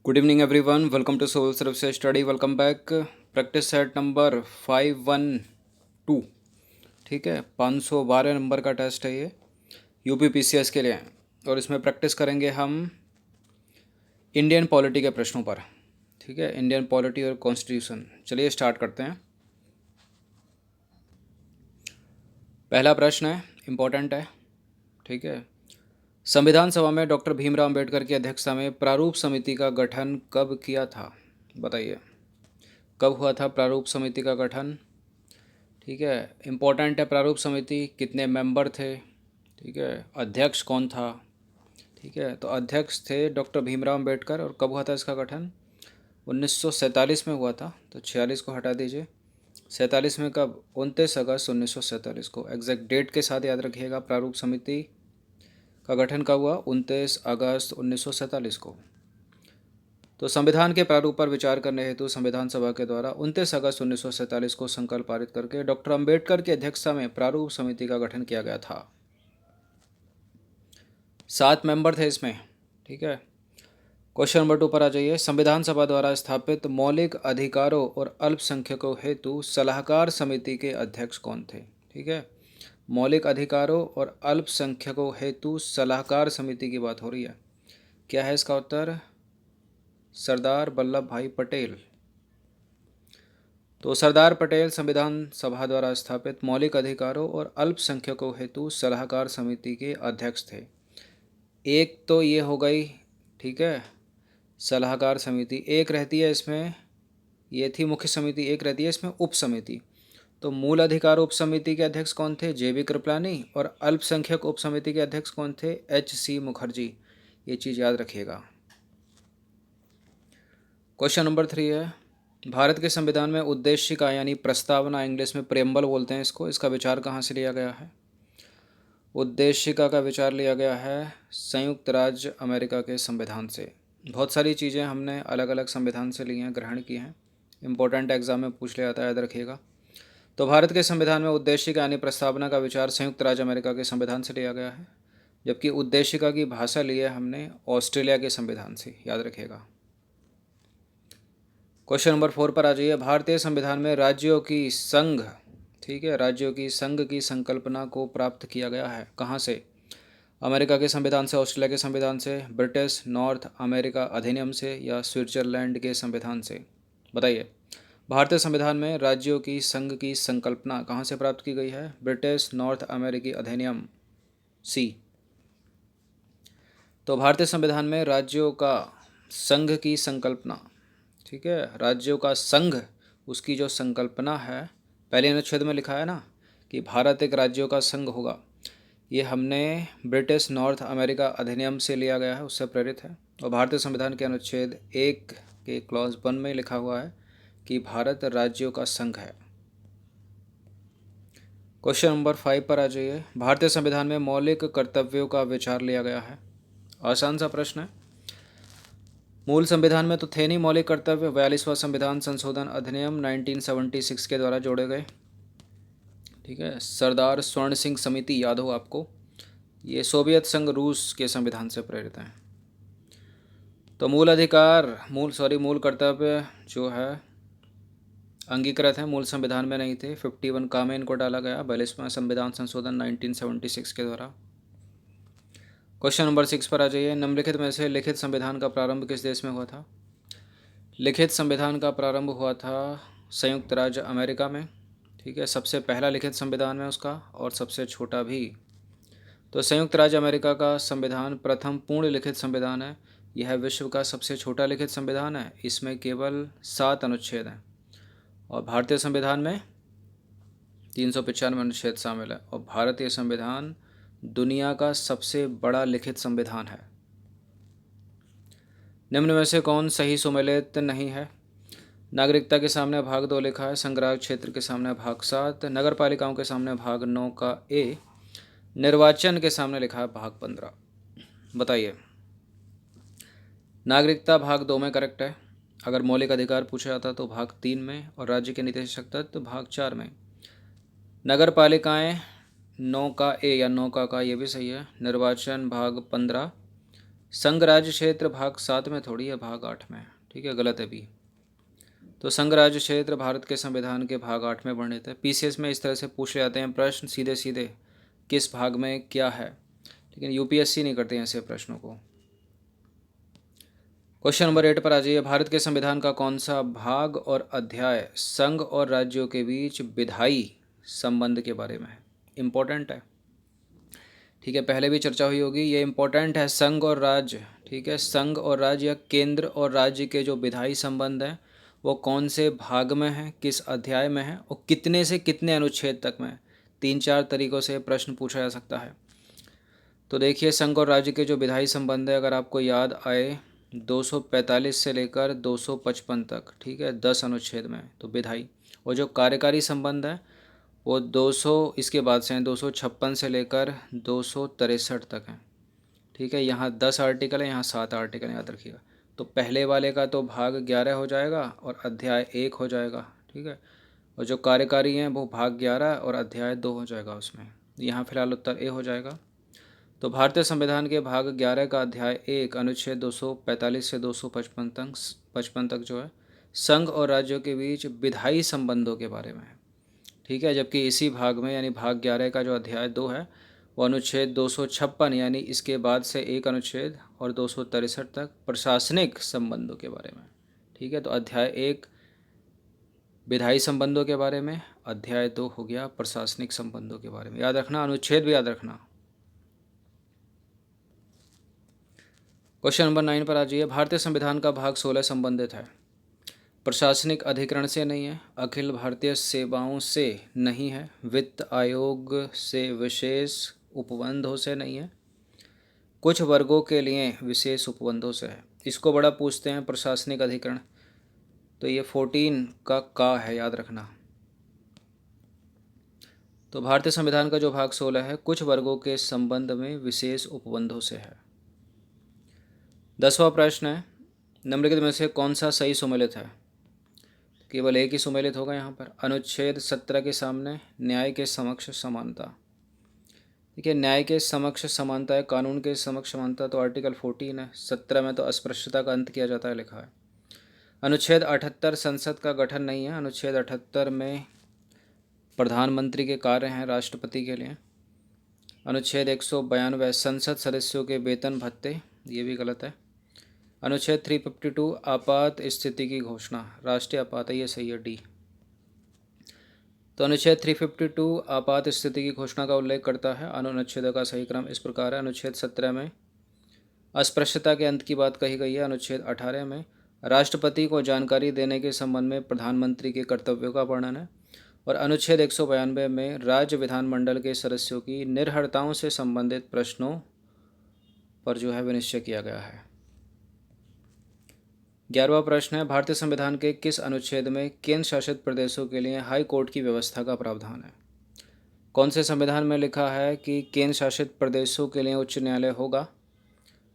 Good evening everyone, welcome to soul सिर्फ से स्टडी। Welcome back. Practice set number 512। ठीक है, 512 नंबर का टेस्ट है ये, यूपी पीसीएस के लिए। और इसमें प्रैक्टिस करेंगे हम इंडियन पॉलिटी के प्रश्नों पर। ठीक है, इंडियन पॉलिटी और कॉन्स्टिट्यूशन। चलिए स्टार्ट करते हैं। पहला प्रश्न है, इम्पोर्टेंट है। ठीक है, संविधान सभा में डॉक्टर भीमराव अंबेडकर की अध्यक्षता में प्रारूप समिति का गठन कब किया था? बताइए, कब हुआ था प्रारूप समिति का गठन? ठीक है, इम्पोर्टेंट है। प्रारूप समिति कितने मेंबर थे? ठीक है, अध्यक्ष कौन था? ठीक है, तो अध्यक्ष थे डॉक्टर भीमराव अंबेडकर। और कब हुआ था इसका गठन? 1947 में हुआ था। तो 46 को हटा दीजिए। 47 में कब? 29 अगस्त 1947 को। एग्जैक्ट डेट के साथ याद रखिएगा। प्रारूप समिति का गठन कब हुआ? 29 अगस्त 1947 को। तो संविधान के प्रारूप पर विचार करने हेतु संविधान सभा के द्वारा 29 अगस्त 1947 को संकल्प पारित करके डॉक्टर अंबेडकर की अध्यक्षता में प्रारूप समिति का गठन किया गया था। 7 मेंबर थे इसमें। ठीक है, क्वेश्चन नंबर 2 पर आ जाइए। संविधान सभा द्वारा स्थापित मौलिक अधिकारों और अल्पसंख्यकों हेतु सलाहकार समिति के अध्यक्ष कौन थे? ठीक है, मौलिक अधिकारों और अल्पसंख्यकों हेतु सलाहकार समिति की बात हो रही है। क्या है इसका उत्तर? सरदार वल्लभ भाई पटेल। तो सरदार पटेल संविधान सभा द्वारा स्थापित मौलिक अधिकारों और अल्पसंख्यकों हेतु सलाहकार समिति के अध्यक्ष थे। एक तो ये हो गई, ठीक है, सलाहकार समिति। एक रहती है इसमें, ये थी मुख्य समिति। एक रहती है इसमें उप समिति। तो मूल अधिकार उप समिति के अध्यक्ष कौन थे? JB कृपलानी। और अल्पसंख्यक उप समिति के अध्यक्ष कौन थे? HC मुखर्जी। ये चीज़ याद रखिएगा। क्वेश्चन नंबर 3 है, भारत के संविधान में उद्देशिका यानी प्रस्तावना, इंग्लिश में प्रेम्बल बोलते हैं इसको, इसका विचार कहाँ से लिया गया है? उद्देशिका का विचार लिया गया है संयुक्त राज्य अमेरिका के संविधान से। बहुत सारी चीज़ें हमने अलग अलग संविधान से ली हैं, ग्रहण की हैं। इंपॉर्टेंट एग्जाम में पूछ लिया जाता है, याद रखिएगा। तो भारत के संविधान में उद्देशिका यानी प्रस्तावना का विचार संयुक्त राज्य अमेरिका के संविधान से लिया गया है, जबकि उद्देशिका की भाषा ली है हमने ऑस्ट्रेलिया के संविधान से, याद रखिएगा। क्वेश्चन नंबर 4 पर आ जाइए। भारतीय संविधान में राज्यों की संघ, ठीक है, राज्यों की संघ की संकल्पना को प्राप्त किया गया है कहाँ से? अमेरिका के संविधान से, ऑस्ट्रेलिया के संविधान से, ब्रिटिश नॉर्थ अमेरिका अधिनियम से, या स्विट्जरलैंड के संविधान से? बताइए, भारतीय संविधान में राज्यों की संघ की संकल्पना कहाँ से प्राप्त की गई है? ब्रिटिश नॉर्थ अमेरिकी अधिनियम, सी। तो भारतीय संविधान में राज्यों का संघ की संकल्पना, ठीक है, राज्यों का संघ, उसकी जो संकल्पना है, पहले अनुच्छेद में लिखा है ना कि भारत एक राज्यों का संघ होगा। ये हमने ब्रिटिश नॉर्थ अमेरिका अधिनियम से लिया गया है, उससे प्रेरित है। और भारतीय संविधान के अनुच्छेद 1 के क्लॉज 1 में लिखा हुआ है कि भारत राज्यों का संघ है। क्वेश्चन नंबर 5 पर आ जाइए। भारतीय संविधान में मौलिक कर्तव्यों का विचार लिया गया है। आसान सा प्रश्न है। मूल संविधान में तो थे नहीं मौलिक कर्तव्य। 42वां संविधान संशोधन अधिनियम 1976 के द्वारा जोड़े गए। ठीक है, सरदार स्वर्ण सिंह समिति याद हो आपको, ये सोवियत संघ रूस के संविधान से प्रेरित हैं। तो मूल अधिकार, मूल कर्तव्य जो है अंगीकृत है, मूल संविधान में नहीं थे। 51 का में इनको डाला गया 42वां संविधान संशोधन 1976 के द्वारा। क्वेश्चन नंबर 6 पर आ जाइए। निम्नलिखित में से लिखित संविधान का प्रारंभ किस देश में हुआ था? लिखित संविधान का प्रारंभ हुआ था संयुक्त राज्य अमेरिका में। ठीक है, सबसे पहला लिखित संविधान है उसका, और सबसे छोटा भी। तो संयुक्त राज्य अमेरिका का संविधान प्रथम पूर्ण लिखित संविधान है। यह विश्व का सबसे छोटा लिखित संविधान है। इसमें केवल 7 अनुच्छेद हैं। और भारतीय संविधान में 395 अनुच्छेद शामिल है। और भारतीय संविधान दुनिया का सबसे बड़ा लिखित संविधान है। निम्न में से कौन सही सुमेलित नहीं है? नागरिकता के सामने भाग 2 लिखा है, संग्रह क्षेत्र के सामने भाग 7, नगर पालिकाओं के सामने भाग 9 का ए, निर्वाचन के सामने लिखा है भाग 15। बताइए, नागरिकता भाग 2 में करेक्ट है। अगर मौलिक अधिकार पूछा जाता तो भाग 3 में, और राज्य के नीति शक्ति तो भाग 4 में। नगर पालिकाएँ 9 का ए या 9 का ये भी सही है। निर्वाचन भाग 15, संघ राज्य क्षेत्र भाग 7 में थोड़ी है, भाग 8 में है। ठीक है, गलत है बी। तो संघ राज्य क्षेत्र भारत के संविधान के भाग 8 में वर्णित है। पीसीएस में इस तरह से पूछ जाते हैं प्रश्न सीधे सीधे, किस भाग में क्या है, लेकिन यूपीएससी नहीं करते हैं ऐसे प्रश्नों को। क्वेश्चन नंबर 8 पर आ जाइए। भारत के संविधान का कौन सा भाग और अध्याय संघ और राज्यों के बीच विधायी संबंध के बारे में है? इम्पोर्टेंट है। ठीक है, पहले भी चर्चा हुई होगी, ये इम्पोर्टेंट है। संघ और राज्य, ठीक है, संघ और राज्य या केंद्र और राज्य के जो विधायी संबंध हैं वो कौन से भाग में है, किस अध्याय में है और कितने से कितने अनुच्छेद तक में है। 3-4 तरीक़ों से प्रश्न पूछा जा सकता है। तो देखिए, संघ और राज्य के जो विधायी संबंध है, अगर आपको याद आए, 245 से लेकर 255 तक, ठीक है, 10 अनुच्छेद में है तो विधायी। और जो कार्यकारी संबंध है वो 200 इसके बाद से हैं, 256 से लेकर 263 तक हैं। ठीक है, यहाँ 10 आर्टिकल है, यहाँ 7 आर्टिकल, याद रखिएगा। तो पहले वाले का तो भाग 11 हो जाएगा और अध्याय 1 हो जाएगा। ठीक है, और जो कार्यकारी हैं वो भाग 11 और अध्याय 2 हो जाएगा उसमें। यहाँ फिलहाल उत्तर ए हो जाएगा। तो भारतीय संविधान के भाग 11 का अध्याय 1 अनुच्छेद 245 से 255 तक जो है संघ और राज्यों के बीच विधायी संबंधों के बारे में है। ठीक है, जबकि इसी भाग में यानी भाग 11 का जो अध्याय 2 है वो अनुच्छेद 256 यानी इसके बाद से एक अनुच्छेद और 263 तक प्रशासनिक संबंधों के बारे में। ठीक है, तो अध्याय 1 विधायी संबंधों के बारे में, अध्याय 2 हो गया प्रशासनिक संबंधों के बारे में। याद रखना, अनुच्छेद भी याद रखना। क्वेश्चन नंबर 9 पर आ जाइए। भारतीय संविधान का भाग 16 संबंधित है, प्रशासनिक अधिकरण से नहीं है, अखिल भारतीय सेवाओं से नहीं है, वित्त आयोग से विशेष उपबंधों से नहीं है, कुछ वर्गों के लिए विशेष उपबंधों से है। इसको बड़ा पूछते हैं प्रशासनिक अधिकरण, तो ये 14 का है, याद रखना। तो भारतीय संविधान का जो भाग 16 है कुछ वर्गों के संबंध में विशेष उपबंधों से है। 10वां प्रश्न है, निम्नलिखित में से कौन सा सही सुमेलित है? केवल एक ही सुमेलित होगा यहाँ पर। अनुच्छेद 17 के सामने न्याय के समक्ष समानता। देखिए, न्याय के समक्ष समानता है, कानून के समक्ष समानता तो आर्टिकल 14 है। 17 में तो अस्पृश्यता का अंत किया जाता है लिखा है। अनुच्छेद 78 संसद का गठन नहीं है। अनुच्छेद 78 में प्रधानमंत्री के कार्य हैं राष्ट्रपति के लिए। अनुच्छेद 192 संसद सदस्यों के वेतन भत्ते, ये भी गलत है। अनुच्छेद 352 आपात स्थिति की घोषणा, राष्ट्रीय आपात है, ये सही है, डी। तो अनुच्छेद 352 आपात स्थिति की घोषणा का उल्लेख करता है। अनुच्छेदों का सही क्रम इस प्रकार है। अनुच्छेद 17 में अस्पृश्यता के अंत की बात कही गई है। अनुच्छेद 18 में राष्ट्रपति को जानकारी देने के संबंध में प्रधानमंत्री के कर्तव्यों का वर्णन है। और अनुच्छेद 192 में राज्य विधानमंडल के सदस्यों की निर्हरताओं से संबंधित प्रश्नों पर जो है विनिश्चय किया गया है। 11वां प्रश्न है, भारतीय संविधान के किस अनुच्छेद में केंद्र शासित प्रदेशों के लिए हाई कोर्ट की व्यवस्था का प्रावधान है? कौन से संविधान में लिखा है कि केंद्र शासित प्रदेशों के लिए उच्च न्यायालय होगा?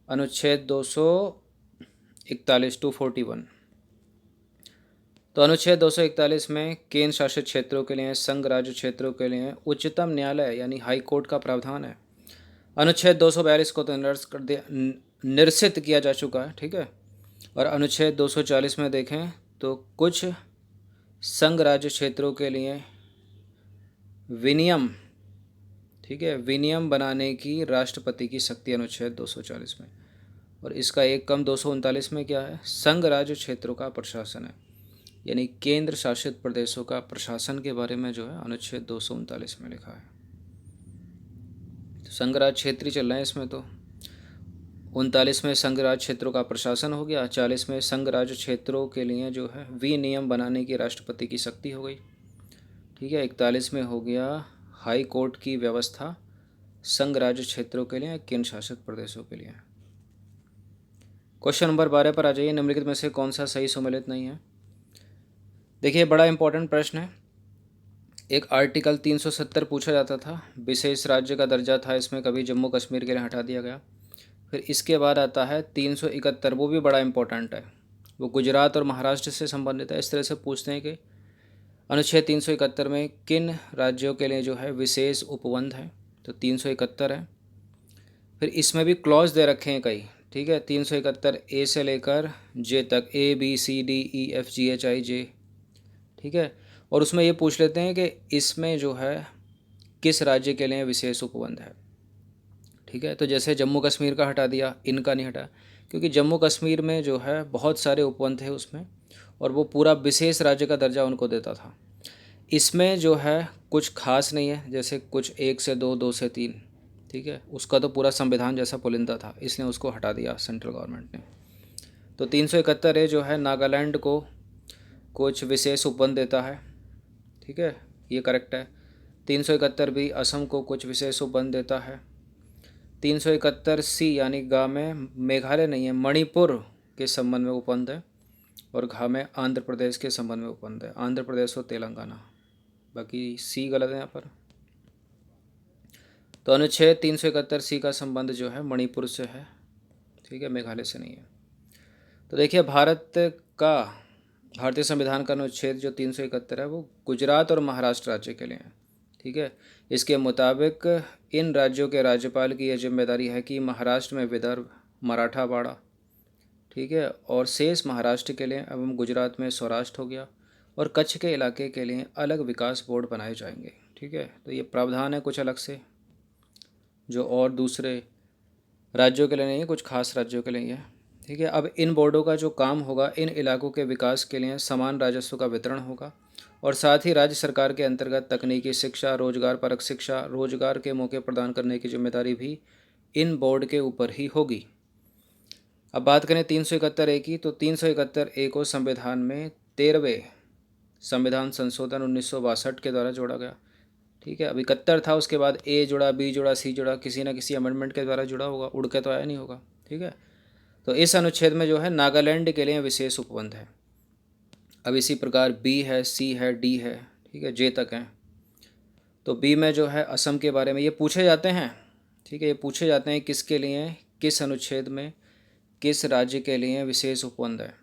अनुच्छेद 241 241। तो अनुच्छेद 241 में केंद्र शासित क्षेत्रों के लिए, संघ राज्य क्षेत्रों के लिए उच्चतम न्यायालय यानी हाई कोर्ट का प्रावधान है। अनुच्छेद 242 को तो निरसित किया जा चुका है। ठीक है, और अनुच्छेद 240 में देखें तो कुछ संघ राज्य क्षेत्रों के लिए विनियम, ठीक है, विनियम बनाने की राष्ट्रपति की शक्ति अनुच्छेद 240 में। और इसका एक कम 239 में क्या है? संघ राज्य क्षेत्रों का प्रशासन है, यानी केंद्र शासित प्रदेशों का प्रशासन के बारे में जो है अनुच्छेद 239 में लिखा है। तो संघ राज्य क्षेत्र ही चल रहे हैं इसमें। तो 39 में संघ राज्य क्षेत्रों का प्रशासन हो गया, 40 में संघ राज्य क्षेत्रों के लिए जो है विनियम बनाने की राष्ट्रपति की शक्ति हो गई। ठीक है, 41 में हो गया हाई कोर्ट की व्यवस्था संघ राज्य क्षेत्रों के लिए, केंद्र शासित प्रदेशों के लिए। क्वेश्चन नंबर 12 पर आ जाइए। निम्नलिखित में से कौन सा सही सुमेलित नहीं है? देखिए, बड़ा इंपॉर्टेंट प्रश्न है। एक आर्टिकल 370 पूछा जाता था, विशेष राज्य का दर्जा था इसमें, कभी जम्मू कश्मीर के लिए हटा दिया गया। फिर इसके बाद आता है 371, वो भी बड़ा इंपॉर्टेंट है, वो गुजरात और महाराष्ट्र से संबंधित है। इस तरह से पूछते हैं कि अनुच्छेद 371 में किन राज्यों के लिए जो है विशेष उपबंध है, तो 371 है। फिर इसमें भी क्लॉज दे रखे हैं कई, ठीक है, 371 ए से लेकर जे तक, ABCDEFGHIJ, ठीक है। और उसमें ये पूछ लेते हैं कि इसमें जो है किस राज्य के लिए विशेष उपबंध है, ठीक है। तो जैसे जम्मू कश्मीर का हटा दिया, इनका नहीं हटा, क्योंकि जम्मू कश्मीर में जो है बहुत सारे उपबंध थे उसमें, और वो पूरा विशेष राज्य का दर्जा उनको देता था। इसमें जो है कुछ खास नहीं है, जैसे कुछ 1 से 2, 2 से 3, ठीक है। उसका तो पूरा संविधान जैसा पुलिंदा था, इसलिए उसको हटा दिया सेंट्रल गवर्नमेंट ने। तो 371 ए जो है नागालैंड को कुछ विशेष उपबंध देता है, ठीक है, ये करेक्ट है। 371 बी असम को कुछ विशेष उपबंध देता है। 371 सी यानी गा में मेघालय नहीं है, मणिपुर के संबंध में उपबंध है, और घा में आंध्र प्रदेश के संबंध में उपबंध है, आंध्र प्रदेश और तेलंगाना। बाकी सी गलत है यहाँ पर। तो अनुच्छेद 371 सी का संबंध जो है मणिपुर से है, ठीक है, मेघालय से नहीं है। तो देखिए भारतीय संविधान का अनुच्छेद जो 371 है वो गुजरात और महाराष्ट्र राज्य के लिए है, ठीक है। इसके मुताबिक इन राज्यों के राज्यपाल की यह जिम्मेदारी है कि महाराष्ट्र में विदर्भ, मराठावाड़ा, ठीक है, और शेष महाराष्ट्र के लिए एवं गुजरात में सौराष्ट्र हो गया, और कच्छ के इलाके के लिए अलग विकास बोर्ड बनाए जाएंगे, ठीक है। तो ये प्रावधान है कुछ अलग से, जो और दूसरे राज्यों के लिए नहीं है, कुछ खास राज्यों के लिए है, ठीक है। अब इन बोर्डों का जो काम होगा, इन इलाकों के विकास के लिए समान राजस्व का वितरण होगा, और साथ ही राज्य सरकार के अंतर्गत तकनीकी शिक्षा, रोजगार परक शिक्षा, रोजगार के मौके प्रदान करने की जिम्मेदारी भी इन बोर्ड के ऊपर ही होगी। अब बात करें 371 ए की, तो 371 ए को संविधान में 13वें संविधान संशोधन 1962 के द्वारा जोड़ा गया, ठीक है। अब 71 था, उसके बाद ए जुड़ा, बी जुड़ा, सी जुड़ा, किसी न किसी अमेंडमेंट के द्वारा जुड़ा होगा, उड़ के तो आया नहीं होगा, ठीक है। तो इस अनुच्छेद में जो है नागालैंड के लिए विशेष उपबंध है। अब इसी प्रकार बी है, सी है, डी है, ठीक है, जे तक हैं। तो बी में जो है असम के बारे में ये पूछे जाते हैं, ठीक है, ये पूछे जाते हैं किसके लिए, किस अनुच्छेद में किस राज्य के लिए विशेष उपबंध है।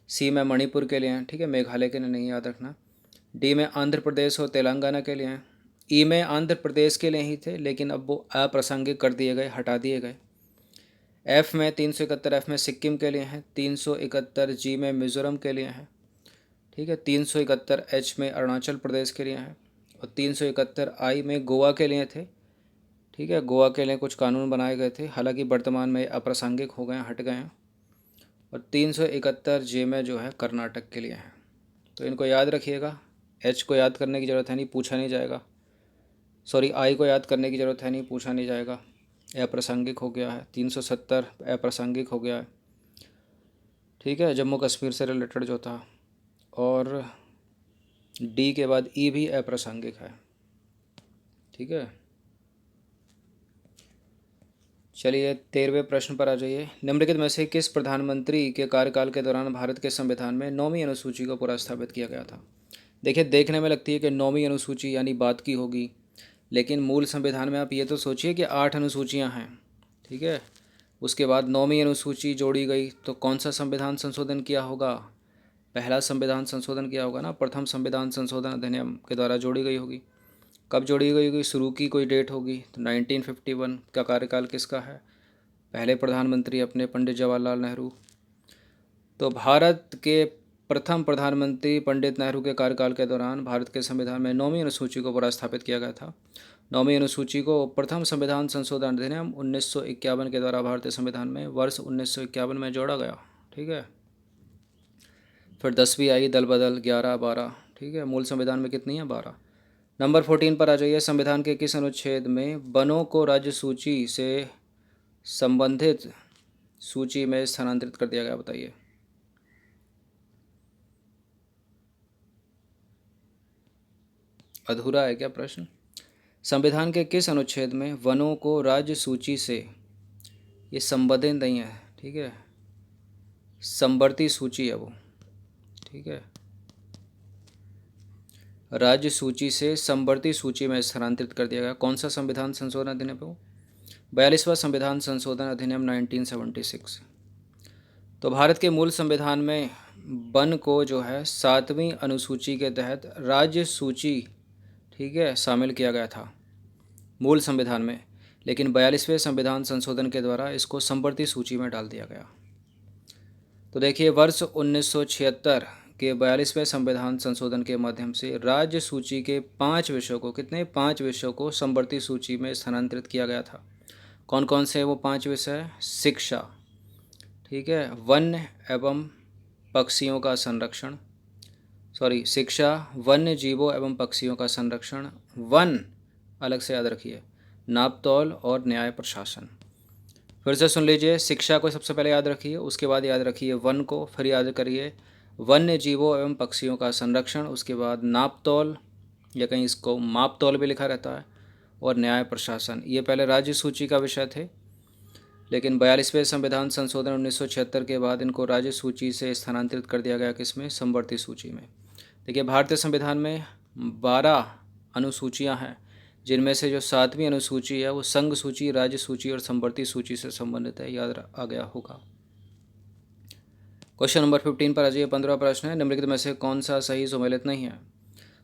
सी में मणिपुर के लिए हैं, ठीक है, मेघालय के लिए नहीं, याद रखना। डी में आंध्र प्रदेश और तेलंगाना के लिए हैं। ई में आंध्र प्रदेश के लिए ही थे, लेकिन अब वो अप्रासंगिक कर दिए गए, हटा दिए गए। एफ में 371 एफ में सिक्किम के लिए हैं। 371 जी में मिज़ोरम के लिए हैं, ठीक है। 371 एच में अरुणाचल प्रदेश के लिए हैं, और 371 आई में गोवा के लिए थे, ठीक है। गोवा के लिए कुछ कानून बनाए गए थे, हालांकि वर्तमान में अप्रासंगिक हो गए हैं, हट गए हैं। और 371 जे में जो है कर्नाटक के लिए हैं। तो इनको याद रखिएगा। एच को याद करने की ज़रूरत है नहीं, पूछा नहीं जाएगा। सॉरी, आई को याद करने की ज़रूरत है नहीं, पूछा नहीं जाएगा, अप्रासंगिक हो गया है। 370 अप्रासंगिक हो गया है, ठीक है, जम्मू कश्मीर से रिलेटेड जो था। और डी के बाद ई भी अप्रासंगिक है, ठीक है। चलिए 13वें प्रश्न पर आ जाइए। निम्नलिखित में से किस प्रधानमंत्री के कार्यकाल के दौरान भारत के संविधान में 9वीं अनुसूची को पुनर्स्थापित किया गया था। देखिए, देखने में लगती है कि 9वीं अनुसूची यानी बात की होगी, लेकिन मूल संविधान में आप ये तो सोचिए कि 8 अनुसूचियाँ हैं, ठीक है। उसके बाद 9वीं अनुसूची जोड़ी गई, तो कौन सा संविधान संशोधन किया होगा, पहला संविधान संशोधन किया होगा ना, प्रथम संविधान संशोधन अधिनियम के द्वारा जोड़ी गई होगी। कब जोड़ी गई होगी, शुरू की कोई डेट होगी, तो 1951 का कार्यकाल किसका है, पहले प्रधानमंत्री अपने पंडित जवाहरलाल नेहरू। तो भारत के प्रथम प्रधानमंत्री पंडित नेहरू के कार्यकाल के दौरान भारत के संविधान में 9वीं अनुसूची को पुनर्स्थापित किया गया था। 9वीं अनुसूची को प्रथम संविधान संशोधन अधिनियम 1951 के द्वारा भारतीय संविधान में वर्ष 1951 में जोड़ा गया, ठीक है। फिर 10वीं आई दल बदल, 11, 12, ठीक है। मूल संविधान में कितनी है, 12। नंबर 14 पर आ जाइए। संविधान के किस अनुच्छेद में वनों को राज्य सूची से संबंधित सूची में स्थानांतरित कर दिया गया, बताइए। अधूरा है क्या प्रश्न? संविधान के किस अनुच्छेद में वनों को राज्य सूची से, ये संबंधित नहीं है, ठीक है, संवर्ती सूची है वो, ठीक है, राज्य सूची से संवर्ती सूची में स्थानांतरित कर दिया गया। कौन सा संविधान संशोधन अधिनियम है वो? 42वां संविधान संशोधन अधिनियम 1976। तो भारत के मूल संविधान में वन को जो है 7वीं अनुसूची के तहत राज्य सूची, ठीक है, शामिल किया गया था मूल संविधान में। लेकिन 42वें संविधान संशोधन के द्वारा इसको समवर्ती सूची में डाल दिया गया। तो देखिए, वर्ष 1976 के 42वें संविधान संशोधन के माध्यम से राज्य सूची के 5 विषयों को, कितने 5 विषयों को समवर्ती सूची में स्थानांतरित किया गया था। कौन कौन से वो 5 विषय? शिक्षा, ठीक है, वन्य एवं पक्षियों का संरक्षण, शिक्षा, वन्य जीवों एवं पक्षियों का संरक्षण, वन अलग से याद रखिए, नापतौल और न्याय प्रशासन। फिर से सुन लीजिए, शिक्षा को सबसे पहले याद रखिए, उसके बाद याद रखिए वन को, फिर याद करिए वन्य जीवों एवं पक्षियों का संरक्षण, उसके बाद नापतौल, या कहीं इसको मापतौल भी लिखा रहता है, और न्याय प्रशासन। ये पहले राज्य सूची का विषय थे, लेकिन 42वें संविधान संशोधन 1976 के बाद इनको राज्य सूची से स्थानांतरित कर दिया गया, किसमें? समवर्ती सूची में। देखिए, भारतीय संविधान में 12 अनुसूचियां हैं, जिनमें से जो 7वीं अनुसूची है वो संघ सूची, राज्य सूची और समवर्ती सूची से संबंधित है। याद आ गया होगा। क्वेश्चन नंबर 15 पर आ जाइए। 15वां प्रश्न है, निम्नलिखित में से कौन सा सही सुमेलित नहीं है?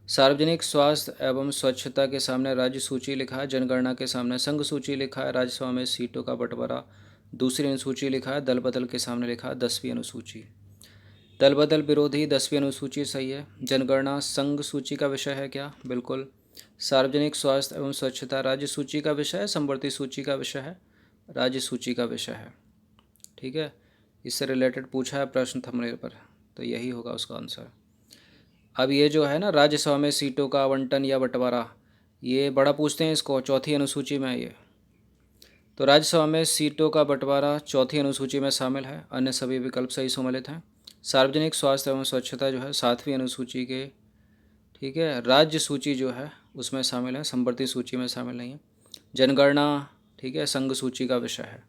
सार्वजनिक स्वास्थ्य एवं स्वच्छता के सामने राज्य सूची लिखा है, जनगणना के सामने संघ सूची लिखा है, राज्यसभा में सीटों का बंटवारा दूसरी अनुसूची लिखा है, दल बदल के सामने लिखा है 10वीं अनुसूची। दल बदल विरोधी 10वीं अनुसूची सही है। जनगणना संघ सूची का विषय है क्या? बिल्कुल। सार्वजनिक स्वास्थ्य एवं स्वच्छता राज्य सूची का विषय है, समवर्ती सूची का विषय है, राज्य सूची का विषय है, ठीक है। इससे रिलेटेड पूछा है प्रश्न थंबनेल पर, तो यही होगा उसका आंसर। अब ये जो है ना, राज्यसभा में सीटों का आवंटन या बंटवारा, ये बड़ा पूछते हैं इसको, चौथी अनुसूची में है ये। तो राज्यसभा में सीटों का बंटवारा चौथी अनुसूची में शामिल है, अन्य सभी विकल्प सही सम्मिलित हैं। सार्वजनिक स्वास्थ्य एवं स्वच्छता जो है 7वीं अनुसूची के, ठीक है, राज्य सूची जो है उसमें शामिल है, समवर्ती सूची में शामिल नहीं है। जनगणना, ठीक है, संघ सूची का विषय है।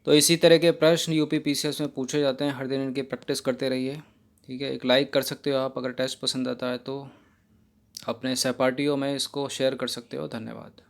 तो इसी तरह के प्रश्न यूपी पीसीएस में पूछे जाते हैं, हर दिन इनकी प्रैक्टिस करते रहिए, ठीक है। एक लाइक कर सकते हो आप, अगर टेस्ट पसंद आता है तो अपने सहपाठियों में इसको शेयर कर सकते हो। धन्यवाद।